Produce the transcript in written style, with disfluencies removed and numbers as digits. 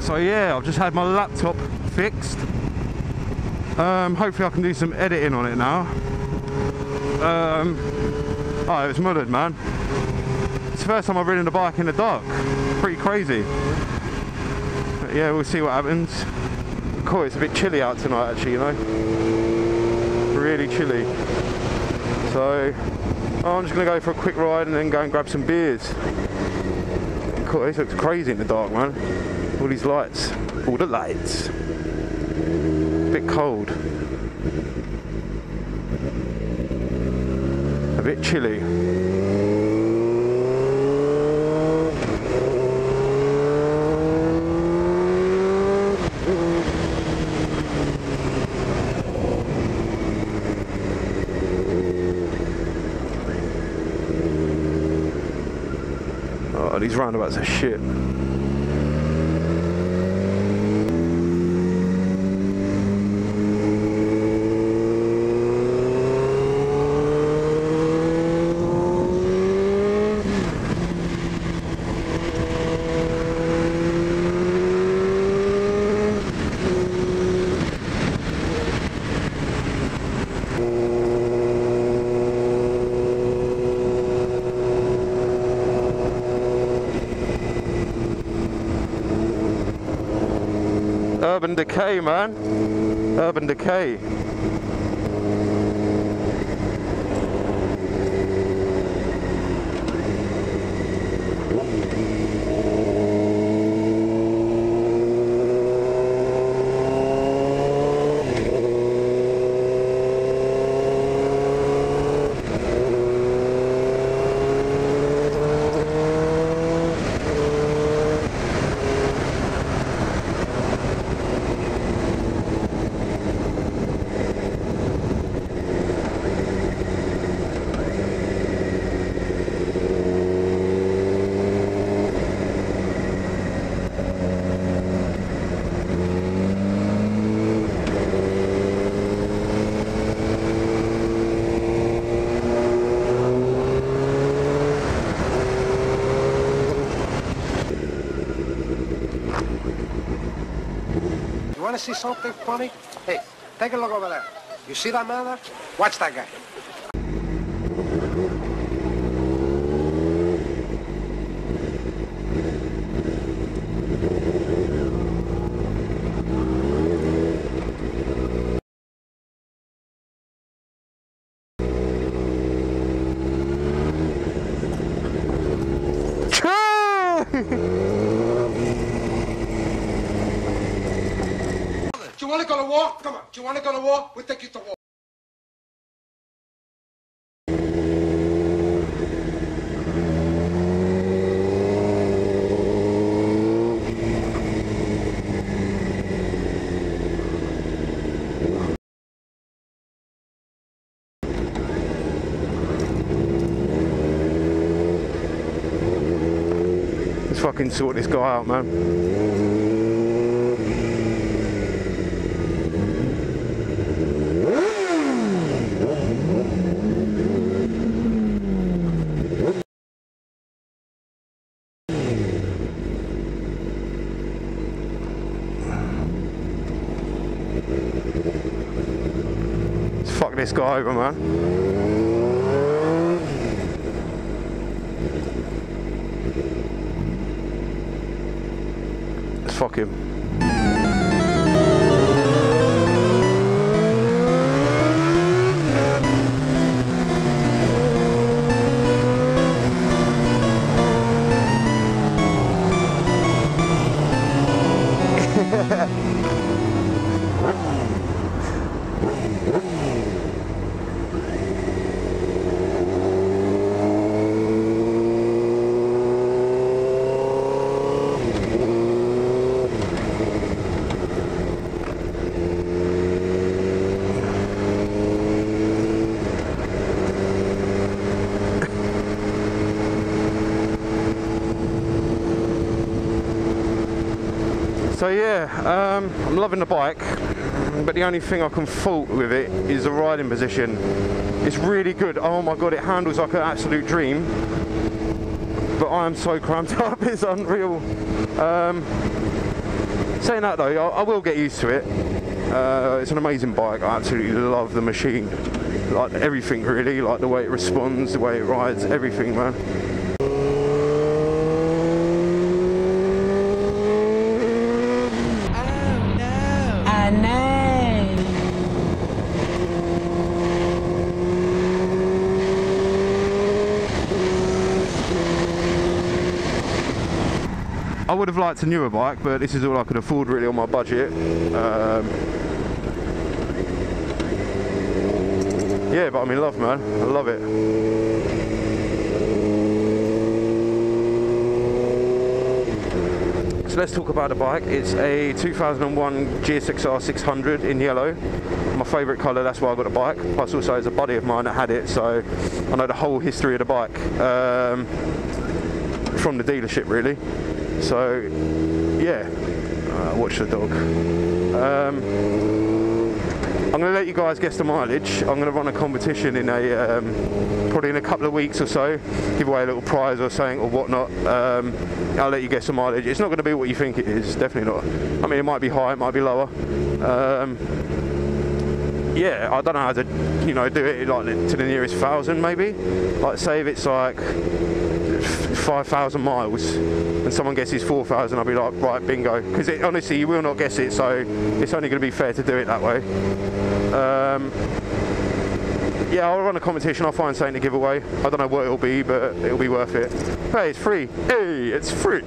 So yeah, I've just had my laptop fixed. Hopefully I can do some editing on it now. Oh, it was mullered, man. It's the first time I've ridden a bike in the dark. Pretty crazy. But yeah, we'll see what happens. Cool, it's a bit chilly out tonight actually, you know. Really chilly. So I'm just gonna go for a quick ride and then go and grab some beers. Cool, this looks crazy in the dark, man. All these lights. All the lights. A bit cold. A bit chilly. Oh, these roundabouts are shit. Urban decay, man. Urban decay. You want to see something funny? Hey, take a look over there. You see that man there? Watch that guy. Do you want to go to war? Come on. Do you want to go to war? We'll take you to war. Let's fucking sort this guy out, man. Fuck this guy over, man. Let's fuck him. So yeah, I'm loving the bike, but the only thing I can fault with it is the riding position. It's really good. Oh my god, it handles like an absolute dream, but I am so cramped up, it's unreal. Saying that though, I will get used to it. It's an amazing bike. I absolutely love the machine. Like everything really, like the way it responds, the way it rides, everything, man. I would have liked a newer bike, but this is all I could afford really on my budget. Yeah, but I'm in love, man. I love it. So let's talk about the bike. It's a 2001 GSXR 600 in yellow. My favourite colour, that's why I got the bike. Plus also there's a buddy of mine that had it, so I know the whole history of the bike from the dealership really. So yeah, watch the dog. I'm going to let you guys guess the mileage. I'm going to run a competition in a probably in a couple of weeks or so, give away a little prize or something or whatnot. I'll let you guess the mileage. It's not going to be what you think it is, definitely not. I mean, it might be high, it might be lower. Yeah, I don't know how to, you know, do it like to the nearest 1,000 maybe. Like say if it's like 5,000 miles and someone guesses 4,000, I'll be like, right, bingo. Because honestly, you will not guess it, so it's only going to be fair to do it that way. Yeah, I'll run a competition, I'll find something to give away. I don't know what it'll be, but it'll be worth it. Hey, it's free. Hey, it's free.